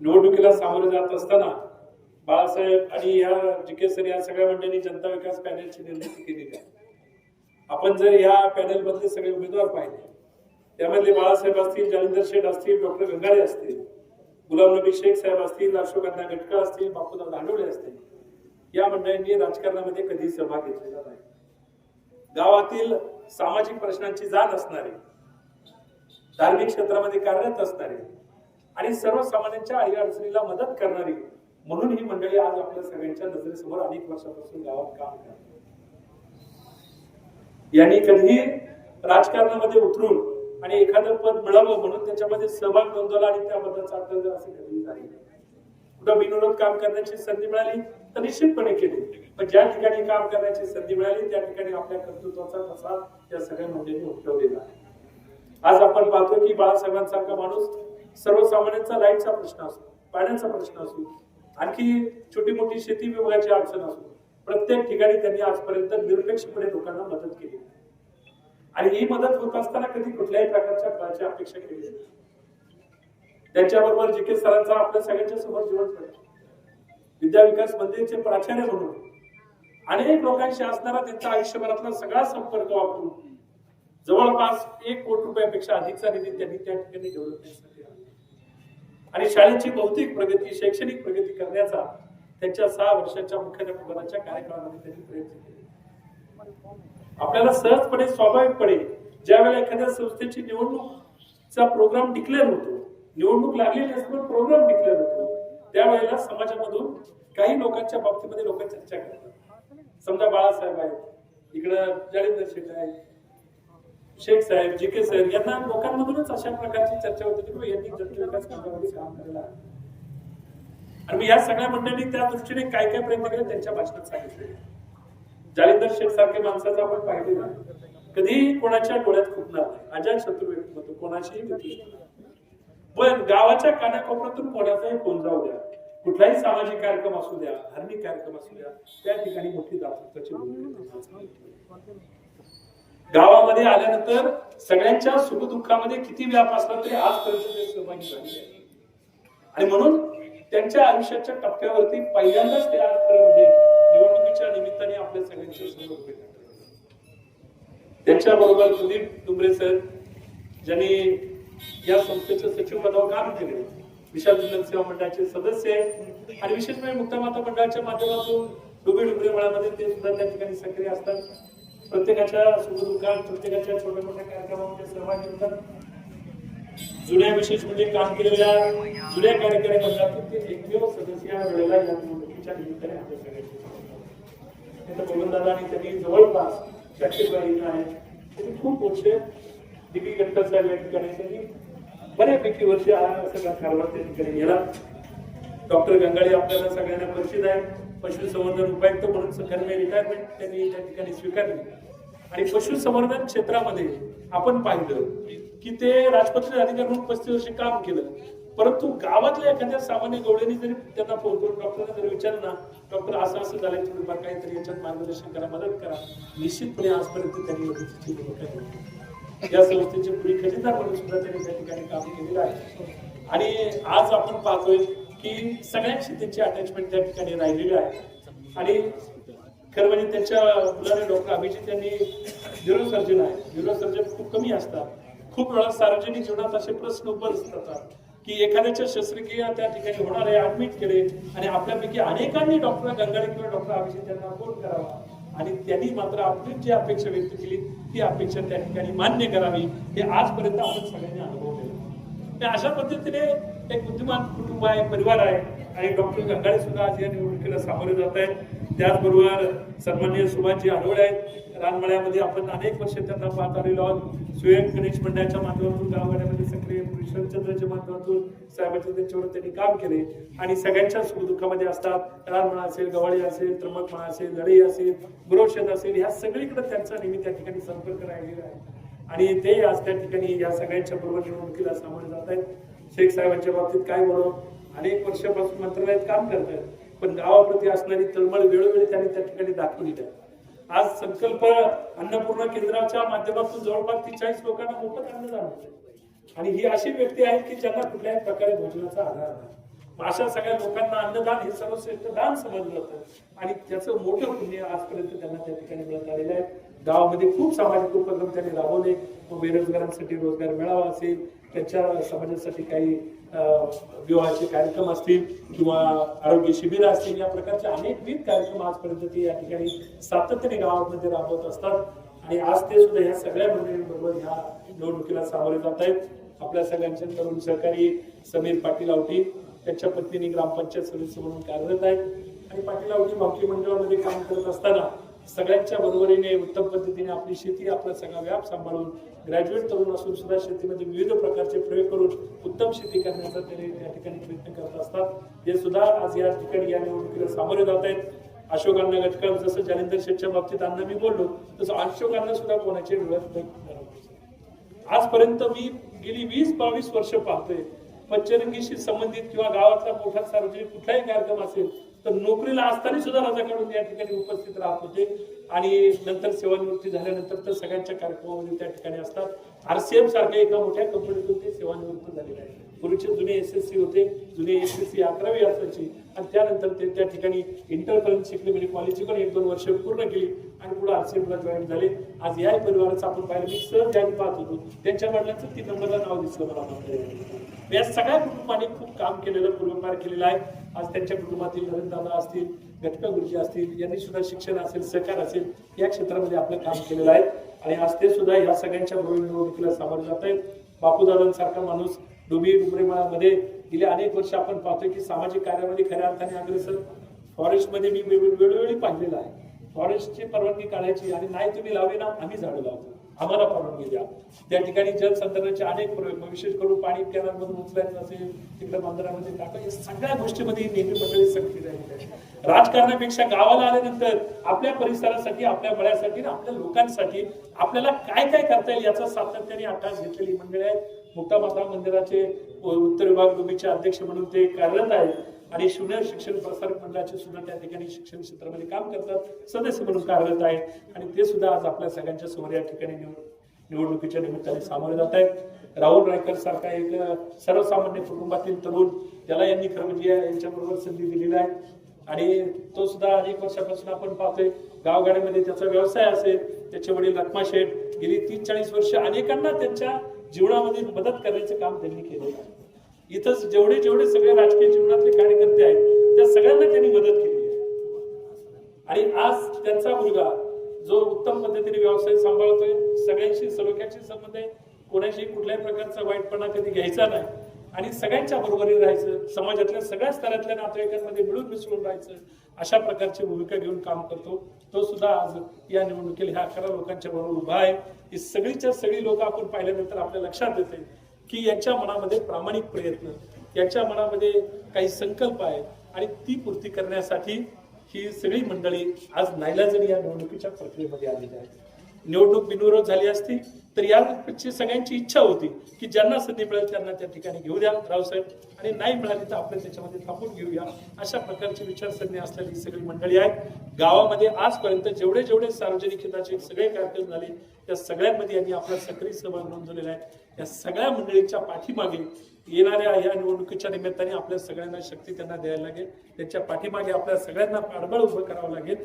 निवडणुकीला सामोरे जात असताना बाळासाहेब आणि या जिके सर या सगळ्या मंडळींनी जनता विकास पॅनलची निर्मिती केलेली आहे. आपण जर या पॅनल मधले सगळे उमेदवार पाहिले, त्यामधले बाळासाहेब असतील, जालिंदर शेठ असतील, डॉक्टर गंगाळे असतील, गुलाम नबी शेख साहेब असतील, अशोकअण्णा गटकळ असतील, बापूराव धांडोळे असतील, या मंडळींनी राजकारणामध्ये कधी सहभाग घेतलेला नाही. गावातील सामाजिक प्रश्नांची जाण असणारे, धार्मिक क्षेत्रामध्ये कार्यरत असणारे आणि सर्वसामान्यांच्या अडीअडचणीला मदत करणारी म्हणून ही मंडळी आज आपल्या सगळ्यांच्या नजरेसमोर अनेक वर्षापासून गावात काम करतात. यांनी कधीही राजकारणामध्ये उतरून आणि एखादं पद मिळावं म्हणून त्याच्यामध्ये सहभाग नोंदवला आणि त्याबद्दलचा अर्थ असं कधीही झाले नाही. कुठं बिनविरोध काम करण्याची संधी मिळाली तर निश्चितपणे केली, पण ज्या ठिकाणी काम करण्याची संधी मिळाली त्या ठिकाणी आपल्या कर्तृत्वाचा ठसा या सगळ्या मंडळींनी उमटवलेला आहे. आज आपण पाहतो की बाळासाहेबांसारखा माणूस सर्वसामान्यांचा लाईटचा प्रश्न असो, पाण्याचा प्रश्न असो, आणखी छोटी मोठी शेती विभागाची अडचण असो, प्रत्येक ठिकाणी त्यांनी आजपर्यंत निरपेक्षपणे लोकांना मदत केली आणि ही मदत होत असताना कधी कुठल्याही प्रकारच्या फळाची अपेक्षा केली नाही. त्यांच्याबरोबर जिके सरांचा आपल्या सगळ्यांच्या समोर जीवन पडलं. विद्या विकास मंदिरचे प्राचार्य म्हणून अनेक लोकांशी असणारा त्यांचा आयुष्यभरातला सगळा संपर्क वापरून जवळपास 1 कोटी रुपयापेक्षा अधिकचा निधी त्यांनी त्या ठिकाणी डेव्हलपमेंटसाठी आणि शाळेची भौतिक प्रगती, शैक्षणिक प्रगती करण्याचा त्यांच्या 6 वर्षाच्या मुख्याध्यापकाच्या कार्यकाळामध्ये त्यांनी प्रयत्न केले. आपल्याला सहजपणे स्वाभाविकपणे ज्यावेळेला एखाद्या संस्थेची निवडणूकचा प्रोग्राम डिक्लेअर होतो, निवडणूक लागलेली असताना प्रोग्राम डिक्लेअर होतो, त्यावेळेला समाजामधून काही लोकांच्या बाबतीमध्ये लोक चर्चा करतात. समजा बाळासाहेब आहेत, इकडं जालिंदर शेठ आहेत, शेख साहेब, जिके साहेब, यांना लोकांमधूनच अशा प्रकारची चर्चा होती की यांनी जनता विकास कामामध्ये काम केलेलं आहे. आणि या सगळ्या मंडळींनी त्या दृष्टीने काय काय प्रयत्न केले त्यांच्या भाषणात सांगितले. जालिंदर शेठ सारखे माणसाचं आपण पाहिलेलं आहे, कधी कोणाच्या डोळ्यात खुपणार नाही, अजात शत्रू व्यक्तिमत्व, कोणाशीही पण गावाच्या कानाकोपऱ्यातून कोणाचाही फोन जाऊ द्या, कुठलाही सामाजिक कार्यक्रम असू द्या, धार्मिक कार्यक्रम असू द्या, त्या ठिकाणी मोठी दातृत्वाची भूमिका. गावामध्ये आल्यानंतर सगळ्यांच्या सुखदुःखामध्ये किती व्याप असला तरी आजपर्यंत ते सहभागी झाले आहे. आणि म्हणून त्यांच्या आयुष्याच्या टप्प्यावरती पहिल्यांदाच ते आज खरं म्हणजे निवडणुकीच्या निमित्ताने आपल्या सगळ्यांच्या समोर उभे राहिले. त्यांच्याबरोबर प्रदीप डुंबरे सर, ज्यांनी या संस्थेच्या सचिव पदावर काम केले, विशाल जिल्हा सेवा मंडळाचे सदस्य आणि विशेष म्हणजे मुक्तामाता मंडळाच्या माध्यमातून डुंबरे मळामध्ये ते सुद्धा त्या ठिकाणी सक्रिय असतात. प्रत्येकाच्या सुखदुःखात, प्रत्येकाच्या छोट्या मोठ्या कार्यक्रमामध्ये सहभागी होतात. जुन्या विशेष म्हणजे काम केलेल्या जुन्या कार्यक्रम मंडळातून ते एकमेव सदस्य या वेळेला या निवडणुकीच्या निमित्ताने आपल्या सगळ्यांचे गोविंददादा आणि त्यांनी जवळपास 100 आहे, खूप वर्षे डिग्री गटकळ साहेब या ठिकाणी त्यांनी बऱ्यापैकी वर्ष हा सगळा कारभार त्या ठिकाणी गेला. डॉक्टर गंगाळे आपल्याला सगळ्यांना परिचित आहे, पशुसंवर्धन उपायुक्त म्हणून सरकारने रिटायरमेंट त्यांनी त्या ठिकाणी स्वीकारली आणि पशुसंवर्धन क्षेत्रामध्ये आपण पाहिलं की ते राजपत्रित अधिकारी म्हणून 35 वर्ष काम केलं. परंतु गावातल्या एखाद्या सामान्य गवळ्यांनी जरी त्यांना फोन करून डॉक्टरांना जरी विचारलं ना, डॉक्टर असं असं झालंय, थोडीफार काहीतरी याच्यात मार्गदर्शन करा, मदत करा, निश्चितपणे आजपर्यंत त्यांनी या संस्थेचे पूर्वी खजिनदार म्हणून सुद्धा त्यांनी त्या ठिकाणी काम केलेलं आहे. आणि आज आपण पाहतोय की सगळ्यांशी त्यांची अटॅचमेंट त्या ठिकाणी राहिलेली आहे. आणि खरं म्हणजे त्यांच्या मुलाने डॉक्टर अभिजित यांनी न्यूरोसर्जन आहे, न्यूरोसर्जन खूप कमी असतात. खूप वेळा सार्वजनिक जीवनात असे प्रश्न उपस्थित की एखाद्याच्या शस्त्रक्रिया त्या ठिकाणी होणार आहे, ऍडमिट केले आणि आपल्यापैकी अनेकांनी डॉक्टर गंगाळे किंवा डॉक्टर अभिजित यांना फोन करावा आणि त्यांनी मात्र आपली जी अपेक्षा व्यक्त केली ती अपेक्षा त्या ठिकाणी मान्य करावी, हे आजपर्यंत आपण सगळ्यांनी अनुभवलेलं. अशा पद्धतीने एक बुद्धिमान कुटुंब आहे, परिवार आहे आणि डॉक्टर गंगाळे सुद्धा आज या निवडणुकीला सामोरे जात आहेत. त्याचबरोबर सन्माननीय सुभाषजी आढवळे आहेत. रानमळ्यामध्ये आपण अनेक वर्ष त्यांना पाहत आलेलो आहोत. सुयोग गणेश मंडळाच्या माध्यमातून गावगाड्यामध्ये सक्रिय शरदचंद्रच्या माध्यमातून साहेबांच्या त्यांच्यावर त्यांनी काम केले आणि सगळ्यांच्या सुखदुःखामध्ये असतात. रानमळा असेल, गवाळी असेल, त्र्यंबकमळा असेल, लढई असेल, गुरवशेत असेल, ह्या सगळीकडे त्यांचा नेहमी त्या ठिकाणी संपर्क राहिलेला आहे आणि ते आज त्या ठिकाणी या सगळ्यांच्या बरोबर निवडणुकीला सामोरे जात आहेत. शेख साहेबांच्या बाबतीत काय बोलू, अनेक वर्षापासून मंत्रालयात काम करतात, पण गावाप्रती असणारी तळमळ वेळोवेळी त्यांनी त्या ठिकाणी दाखवली आहे. आज संकल्प अन्नपूर्णा केंद्राच्या माध्यमातून जवळपास 43 लोकांना मोफत अन्न जाणवते आणि ही अशी व्यक्ती आहेत की ज्यांना कुठल्याही प्रकारे भोजनाचा आधार नाही. अशा सगळ्या लोकांना अन्नदान हे सर्वश्रेष्ठ दान समजलं जातं आणि त्याचं मोठं पुण्य आजपर्यंत त्यांना त्या ठिकाणी मिळत आलेलं आहे. गावामध्ये खूप सामाजिक उपक्रम त्यांनी राबवले. बेरोजगारांसाठी रोजगार मेळावा असेल, त्यांच्या समाजासाठी काही विवाहाचे कार्यक्रम असतील किंवा आरोग्य शिबिर असतील, या प्रकारचे अनेकविध कार्यक्रम आजपर्यंत ते या ठिकाणी सातत्याने गावामध्ये राबवत असतात. आणि आज ते सुद्धा ह्या सगळ्या मंडळींबरोबर ह्या निवडणुकीला सामोरे जात आहेत. आपल्या सगळ्यांचे तरुण सहकारी समीर पाटील आवटी, त्यांच्या पत्नीने ग्रामपंचायत सदस्य म्हणून कार्यरत आहेत आणि पाटील आवटी बाकी मंडळामध्ये काम करत असताना सगळ्यांच्या बरोबरीने उत्तम पद्धतीने आपली शेती, आपला सगळा व्याप सांभाळून ग्रॅज्युएट तरुण असून सुद्धा शेतीमध्ये विविध प्रकारचे प्रयोग करून उत्तम शेती करण्याचा ते या ठिकाणी प्रयत्न करत असतात. ते सुद्धा आज या ठिकाणी या निवडणुकीला सामोरे जात आहेत. अशोक अण्णा गटकर, जसं जालिंदर शेठच्या बाबतीत अण्णा मी बोललो, तसं अशोक अण्णा सुद्धा कोणाच्या डोळ्यात आजपर्यंत मी गेली 20-22 वर्ष पाहतोय पंचरंगीशी संबंधित किंवा गावातला मोठा सार्वजनिक कुठलाही कार्यक्रम असेल तर नोकरीला असताना सुद्धा रजा काढून या ठिकाणी उपस्थित राहत होते आणि नंतर सेवानिवृत्ती झाल्यानंतर तर सगळ्यांच्या कार्यक्रमामध्ये त्या ठिकाणी असतात. RCM सारख्या एका मोठ्या कंपनीतून ते सेवानिवृत्त झालेले आहे. पूर्वीचे जुने SSC होते, जुने SSC 11वी असायची आणि त्यानंतर ते त्या ठिकाणी इंटरपर्यंत शिकले, म्हणजे कॉलेजची पण 1-2 वर्ष पूर्ण केली आणि पुढे RCM ला जॉईन झाले. आज या परिवाराचं आपण पाहिलं, मी सहज ज्याने पाहत होतो त्यांच्या वडिलांचं 3 नंबरला नाव दिसलं मला. या सगळ्या कुटुंबाने खूप काम केलेलं, पूर्वपार केलेलं आहे. आज त्यांच्या कुटुंबातील नरेंद्रदादा असतील, गटका गुरुजी असतील, यांनी सुद्धा शिक्षण असेल, सहकार असेल, या क्षेत्रामध्ये आपलं काम केलेलं आहे आणि आज ते सुद्धा या सगळ्यांच्या बरोबर निवडणुकीला सामोरे जात आहेत. बापूदादांसारखा माणूस डुबरेमाळामध्ये गेले अनेक वर्ष आपण पाहतोय की सामाजिक कार्यामध्ये खऱ्या अर्थाने अग्रेसर. फॉरेस्टमध्ये मी वेळोवेळी पाहिलेलं आहे. फॉरेस्टची परवानगी काढायची आणि नाही तुम्ही लावे ना, आम्ही झाडं लावतो, आम्हाला परवानगी द्या. त्या ठिकाणी जलसंधारणाचे अनेक प्रयोग, विशेष करून पाणी कॅनलमधून उचलायचं असेल, तिकडे बंदरामध्ये टाका, या सगळ्या गोष्टीमध्ये नेहमी मंडळी सक्ती राहिली आहे. राजकारणापेक्षा गावाला आल्यानंतर आपल्या परिसरासाठी, आपल्या मळ्यासाठी, आपल्या लोकांसाठी आपल्याला काय काय करता येईल याचा सातत्याने अभ्यास घेतलेली मंडळी आहेत. मुक्ता माता मंदिराचे उत्तर विभाग डोबीचे अध्यक्ष म्हणून ते कार्यरत आहेत आणि शून्य शिक्षण प्रसारक मंडळाचे सुद्धा त्या ठिकाणी शिक्षण क्षेत्रामध्ये काम करतात, सदस्य म्हणून कार्यरत आहेत आणि ते सुद्धा आज आपल्या सगळ्यांच्या समोर या ठिकाणी निवडणुकीच्या निमित्ताने सामोरे जात आहेत. राहुल रायकर सारखा एक सर्वसामान्य कुटुंबातील तरुण, त्याला यांनी खरं म्हणजे यांच्याबरोबर संधी दिलेली आहे आणि तो सुद्धा अनेक वर्षापासून आपण पाहतोय गावगाड्यामध्ये त्याचा व्यवसाय असेल. त्याचे वडील रत्मा शेठ गेली 30-40 वर्ष अनेकांना त्यांच्या जीवनामध्ये मदत करण्याचं काम त्यांनी केलेलं आहे. इथं जेवढे सगळे राजकीय जीवनातले कार्यकर्ते आहेत त्या सगळ्यांना त्यांनी मदत केली आहे आणि आज त्यांचा मुलगा जो उत्तम पद्धतीने व्यवसाय सांभाळतोय, सगळ्यांशी सलोख्याचे संबंध आहे, कोणाशी कुठल्याही प्रकारचा वाईटपणा कधी घ्यायचा नाही आणि सगळ्यांच्या बरोबरीने राहायचं, समाजातल्या सगळ्या स्तरातल्या नातेवाईकांमध्ये मिळून मिसळून राहायचं, अशा प्रकारची भूमिका घेऊन काम करतो. तो सुद्धा आज या निवडणुकीला ह्या 11 लोकांच्या बरोबर उभा आहे. ही सगळीच्या सगळी लोक आपण पाहिल्यानंतर आपल्या लक्षात येते की यांच्या मनामध्ये प्रामाणिक प्रयत्न, यांच्या मनामध्ये काही संकल्प आहेत आणि ती पूर्ती करण्यासाठी ही सगळी मंडळी आज नाईलाजाने या निवडणुकीच्या प्रक्रियेमध्ये आलेली आहे. निवडणूक बिनविरोध झाली असती तर याची सगळ्यांची इच्छा होती की ज्यांना संधी मिळेल त्यांना त्या ठिकाणी घेऊ द्या रावसाहेब, आणि नाही मिळाली तर आपण त्याच्यामध्ये थांबून घेऊया, अशा प्रकारची विचारसरणी असलेली सगळी मंडळी आहेत. गावामध्ये आजपर्यंत जेवढे सार्वजनिक हिताचे सगळे कार्यक्रम झाले त्या सगळ्यांमध्ये यांनी आपला सक्रिय सहभाग नोंदवलेला आहे. या सगळ्या मंडळींच्या पाठीमागे येणाऱ्या या निवडणुकीच्या निमित्ताने आपल्या सगळ्यांना शक्ती त्यांना द्यायला लागेल. त्यांच्या पाठीमागे आपल्या सगळ्यांना पाठबळ उभं करावं लागेल.